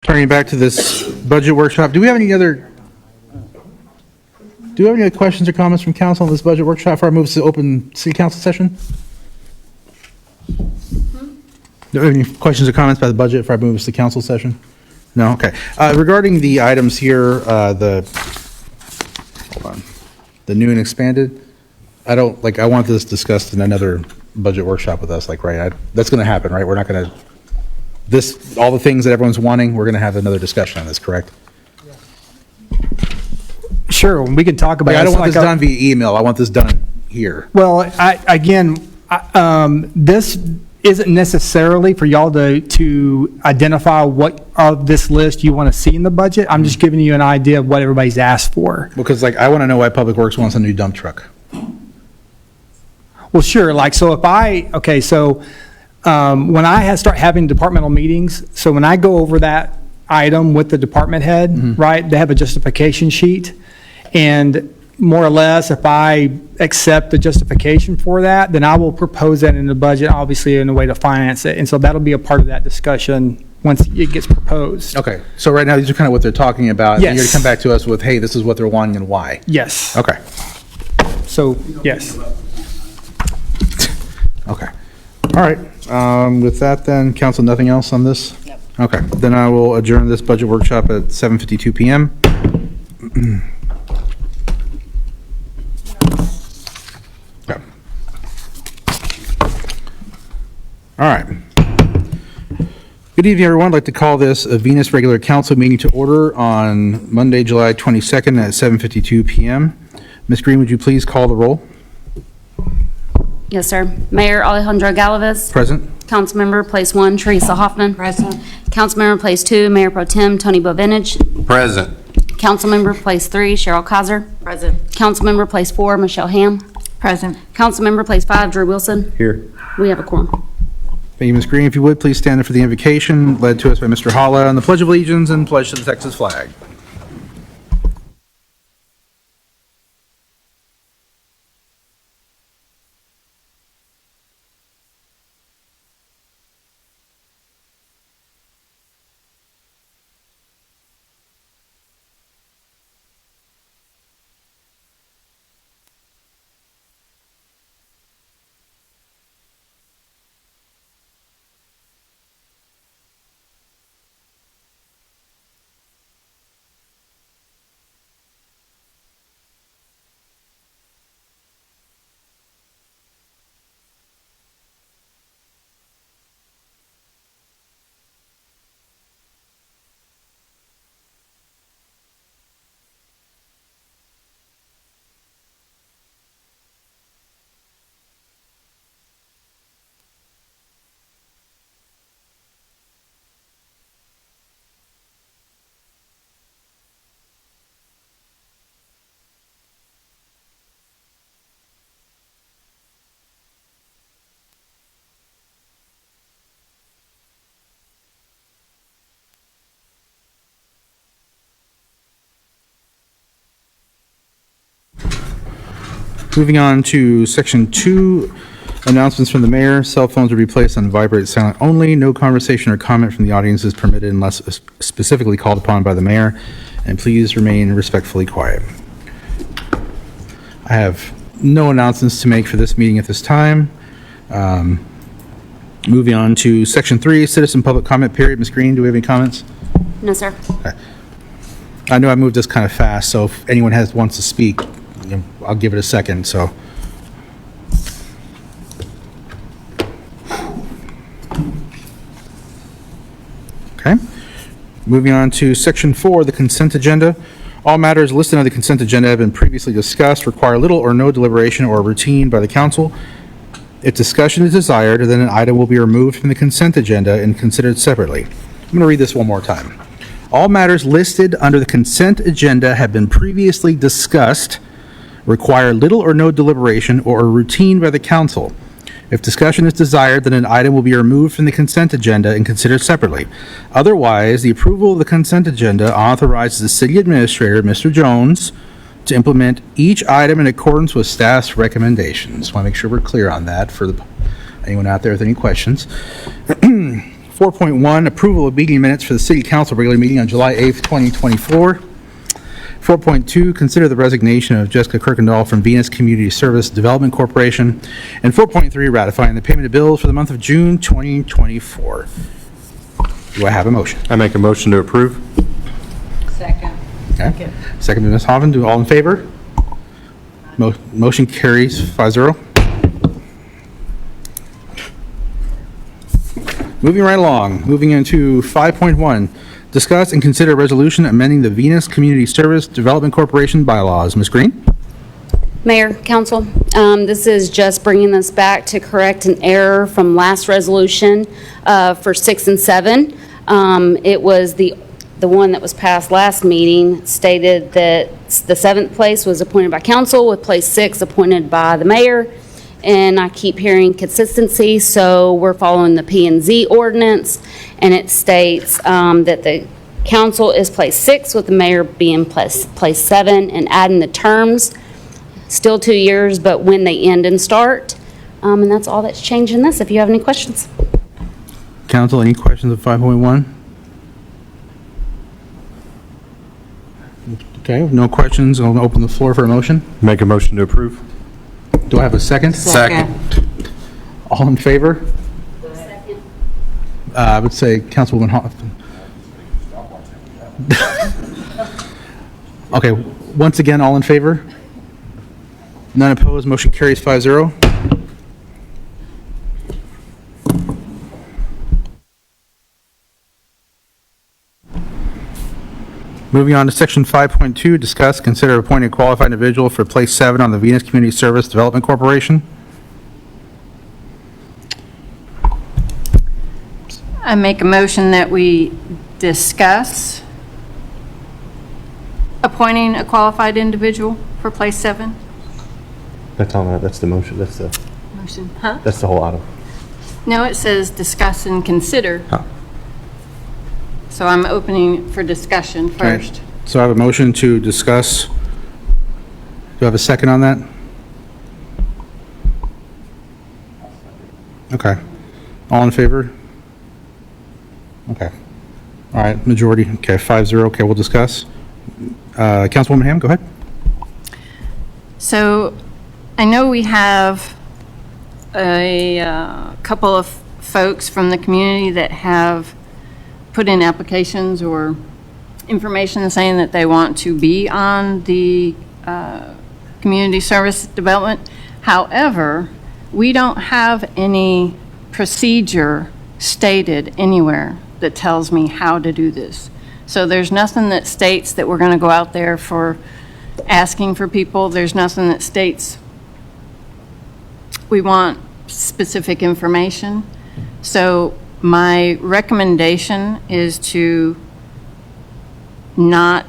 Turning back to this budget workshop, do we have any other questions or comments from council on this budget workshop before I move to open city council session? Do you have any questions or comments about the budget before I move to the council session? No? Okay. Regarding the items here, the new and expanded, I want this discussed in another budget workshop with us, right? That's going to happen, right? We're not going to, all the things that everyone's wanting, we're going to have another discussion on this, correct? Sure, we can talk about it. I don't want this done via email. I want this done here. Well, this isn't necessarily for y'all to identify what of this list you want to see in the budget. I'm just giving you an idea of what everybody's asked for. Because I want to know why Public Works wants a new dump truck. Well, sure. When I start having departmental meetings, so when I go over that item with the department head, right, they have a justification sheet. And more or less, if I accept the justification for that, then I will propose that in the budget, obviously in a way to finance it. And so that'll be a part of that discussion once it gets proposed. Okay. So right now, these are kind of what they're talking about. Yes. And you're going to come back to us with, hey, this is what they're wanting and why. Yes. Okay. So, yes. Okay. All right. With that then, council, nothing else on this? No. Okay. Then I will adjourn this budget workshop at 7:52 p.m. Okay. All right. Good evening, everyone. I'd like to call this a Venus regular council meeting to order on Monday, July 22nd at 7:52 p.m. Ms. Green, would you please call the roll? Yes, sir. Mayor Alejandro Galvez. Present. Councilmember Place 1, Teresa Hoffman. Present. Councilmember Place 2, Mayor Pro Tem Tony Bovinage. Present. Councilmember Place 3, Cheryl Kaiser. Present. Councilmember Place 4, Michelle Ham. Present. Councilmember Place 5, Drew Wilson. Here. We have a quorum. Thank you, Ms. Green. If you would, please stand up for the invocation led to us by Mr. Holla on the Pledge of Allegiance and pledge to the Texas flag. Moving on to section 2, announcements from the mayor. Cell phones will be placed on vibrate silent only. No conversation or comment from the audience is permitted unless specifically called upon by the mayor. And please remain respectfully quiet. I have no announcements to make for this meeting at this time. Moving on to section 3, citizen public comment period. Ms. Green, do we have any comments? No, sir. Okay. I know I moved this kind of fast, so if anyone wants to speak, I'll give it a second, so. Okay. Moving on to section 4, the consent agenda. All matters listed on the consent agenda have been previously discussed, require little or no deliberation or routine by the council. If discussion is desired, then an item will be removed from the consent agenda and considered separately. I'm going to read this one more time. All matters listed under the consent agenda have been previously discussed, require little or no deliberation or routine by the council. If discussion is desired, then an item will be removed from the consent agenda and considered separately. Otherwise, the approval of the consent agenda authorizes the city administrator, Mr. Jones, to implement each item in accordance with staff's recommendations. Want to make sure we're clear on that for anyone out there with any questions. 4.1, approval of meeting minutes for the city council regular meeting on July 8th, 2024. 4.2, consider the resignation of Jessica Kirkendall from Venus Community Service Development Corporation. And 4.3, ratifying the payment of bills for the month of June 2024. Do I have a motion? I make a motion to approve. Second. Okay. Second by Ms. Hoven. Do all in favor? Motion carries 5-0. Moving right along, moving into 5.1, discuss and consider a resolution amending the Venus Community Service Development Corporation bylaws. Ms. Green? Mayor, council, this is just bringing this back to correct an error from last resolution for 6 and 7. It was the one that was passed last meeting stated that the 7th place was appointed by council, with place 6 appointed by the mayor. And I keep hearing consistency, so we're following the P and Z ordinance, and it states that the council is place 6, with the mayor being place 7, and adding the terms, still 2 years, but when they end and start. And that's all that's changed in this, if you have any questions. Council, any questions of 5.1? Okay, no questions. I'll open the floor for a motion. Make a motion to approve. Do I have a second? Second. All in favor? I would say Councilwoman Hoffman. Okay, once again, all in favor? None opposed, motion carries 5-0. Moving on to section 5.2, discuss, consider appointing a qualified individual for place 7 on the Venus Community Service Development Corporation. I make a motion that we discuss appointing a qualified individual for place 7. That's on that. That's the motion. That's Motion, huh? the whole item. No, it says discuss and consider. Oh. So I'm opening for discussion first. So I have a motion to discuss. Do I have a second on that? Okay. All in favor? Okay. All right, majority. Okay, 5-0. Okay, we'll discuss. Councilwoman Ham, go ahead. So I know we have a couple of folks from the community that have put in applications or information saying that they want to be on the community service development. However, we don't have any procedure stated anywhere that tells me how to do this. So there's nothing that states that we're going to go out there for asking for people. There's nothing that states we want specific information. So my recommendation is to not,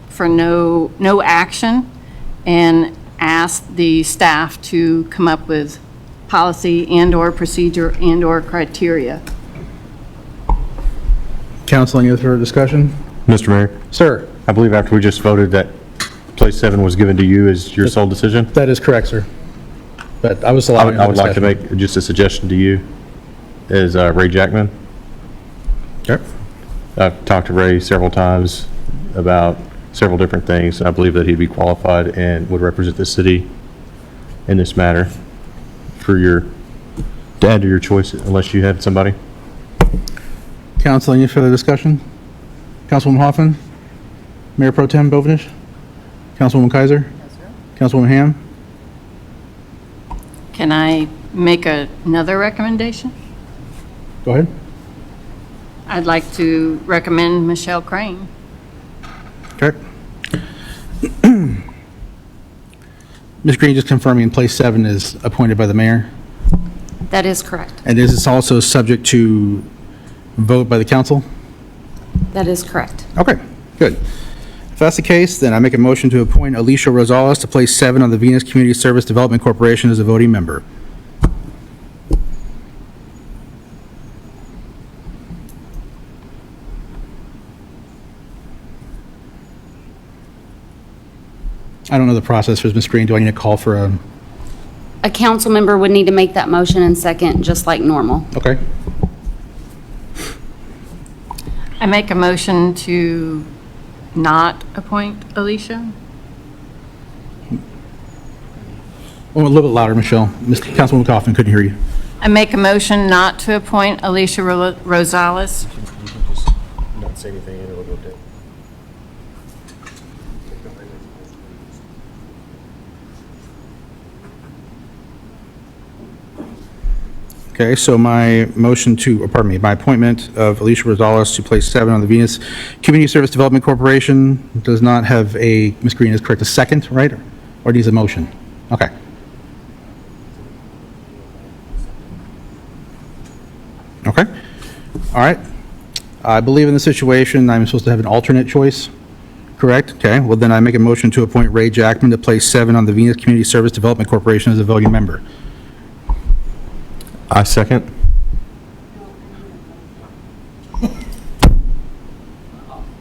for no action, and ask the staff to come up with policy and/or procedure and/or criteria. Council, any other discussion? Mr. Mayor, Sir? I believe after we just voted that place 7 was given to you as your sole decision. That is correct, sir. But I was I allowing would, I would like to discussion. make just a suggestion to you as Ray Jackman. Okay. I've talked to Ray several times about several different things. I believe that he'd be qualified and would represent the city in this matter for your, to add to your choice unless you had somebody. Council, any further discussion? Councilwoman Hoffman? Mayor Pro Tem Bovenish? Councilwoman Kaiser? Councilwoman Ham? Can I make another recommendation? Go ahead. I'd like to recommend Michelle Crane. Okay. Ms. Green, just confirming place 7 is appointed by the mayor? That is correct. And is this also subject to vote by the council? That is correct. Okay, good. If that's the case, then I make a motion to appoint Alicia Rosales to place 7 on the Venus Community Service Development Corporation as a voting member. I don't know the process for Ms. Green. Do I need to call for a... A council member would need to make that motion and second, just like normal. Okay. I make a motion to not appoint Alicia. Oh, a little bit louder, Michelle. Councilwoman Kaufman, couldn't hear you. I make a motion not to appoint Alicia Rosales. Not say anything and it'll go dead. Okay, so my motion to, my appointment of Alicia Rosales to place 7 on the Venus Community Service Development Corporation does not have a, Ms. Green is correct, a second, right? Or needs a motion? Okay. Okay, all right. I believe in the situation, I'm supposed to have an alternate choice, correct? Okay, well then I make a motion to appoint Ray Jackman to place 7 on the Venus Community Service Development Corporation as a voting member. I second.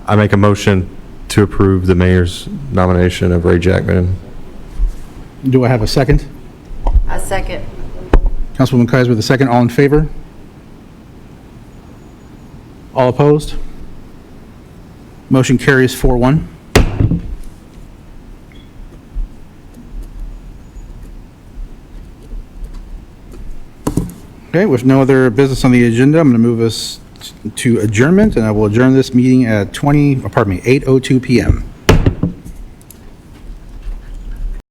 I make a motion to approve the mayor's nomination of Ray Jackman. Do I have a second? A second. Councilwoman Kaiser with a second, all in favor? All opposed? Motion carries 4-1. Okay, with no other business on the agenda, I'm going to move us to adjournment, and I will adjourn this meeting at 8:02 p.m.